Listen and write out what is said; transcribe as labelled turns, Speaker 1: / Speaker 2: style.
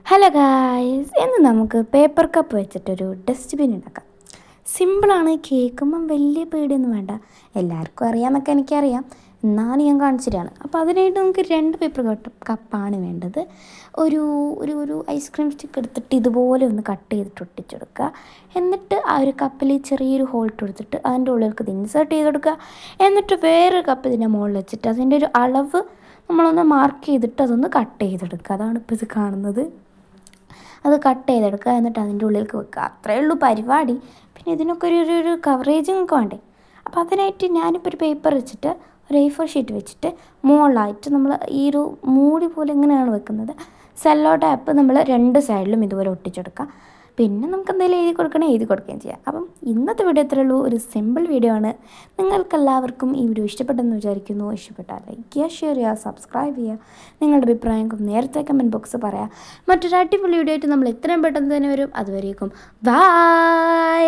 Speaker 1: Hello guys, ഇന്ന് നമുക്ക് paper cup വെച്ചിട്ടൊരു ഡസ്റ്റ്ബിൻ ഉണ്ടാക്കാം. സിമ്പിളാണ്, കേൾക്കുമ്പം വലിയ പേടിയൊന്നും വേണ്ട, എല്ലാവർക്കും അറിയാമെന്നൊക്കെ എനിക്കറിയാം, എന്നാലും ഞാൻ കാണിച്ചിട്ടാണ്. അപ്പോൾ അതിനായിട്ട് നമുക്ക് 2 പേപ്പർ കപ്പാണ് വേണ്ടത്. ഒരു ഒരു ഒരു ഐസ്ക്രീം സ്റ്റിക്ക് എടുത്തിട്ട് ഇതുപോലെ ഒന്ന് കട്ട് ചെയ്തിട്ട് ഒട്ടിച്ചെടുക്കുക. എന്നിട്ട് ആ ഒരു കപ്പിൽ ചെറിയൊരു ഹോൾ ഇട്ട് കൊടുത്തിട്ട് അതിൻ്റെ ഉള്ളിലേക്ക് ഇത് ഇൻസേർട്ട് ചെയ്ത് കൊടുക്കുക. എന്നിട്ട് വേറൊരു കപ്പ് ഇതിൻ്റെ മുകളിൽ വെച്ചിട്ട് അതിൻ്റെ ഒരു അളവ് നമ്മളൊന്ന് മാർക്ക് ചെയ്തിട്ട് അതൊന്ന് കട്ട് ചെയ്തെടുക്കുക. അതാണ് ഇപ്പോൾ ഇത് കാണുന്നത്. അത് കട്ട് ചെയ്തെടുക്കുക, എന്നിട്ട് അതിൻ്റെ ഉള്ളിലേക്ക് വെക്കുക. അത്രയേ ഉള്ളൂ പരിപാടി. പിന്നെ ഇതിനൊക്കെ ഒരു കവറേജ് നിങ്ങൾക്ക് വേണ്ടേ. അപ്പോൾ അതിനായിട്ട് ഞാനിപ്പോൾ ഒരു പേപ്പർ വെച്ചിട്ട് ഒരു A4 ഷീറ്റ് വെച്ചിട്ട് മുകളിലായിട്ട് നമ്മൾ ഈ ഒരു മൂടി പോലെ എങ്ങനെയാണ് വെക്കുന്നത്, സെല്ലോ ടാപ്പ് നമ്മൾ 2 സൈഡിലും ഇതുപോലെ ഒട്ടിച്ചെടുക്കുക. പിന്നെ നമുക്ക് എന്തെങ്കിലും എഴുതി കൊടുക്കുകയും ചെയ്യാം. അപ്പം ഇന്നത്തെ വീഡിയോ ഇത്രയേ ഉള്ളൂ, ഒരു സിമ്പിൾ വീഡിയോ ആണ്. നിങ്ങൾക്കെല്ലാവർക്കും ഈ വീഡിയോ ഇഷ്ടപ്പെട്ടെന്ന് വിചാരിക്കുന്നു. ഇഷ്ടപ്പെട്ടാൽ ലൈക്ക് ചെയ്യുക, ഷെയർ ചെയ്യുക, സബ്സ്ക്രൈബ് ചെയ്യുക. നിങ്ങളുടെ അഭിപ്രായങ്ങൾ നേരത്തെ കമൻറ്റ് ബോക്സ് പറയാം. മറ്റൊരു അടിപൊളി വീഡിയോ ആയിട്ട് നമ്മൾ എത്രയും പെട്ടെന്ന് തന്നെ വരും. അതുവരേക്കും ബൈ.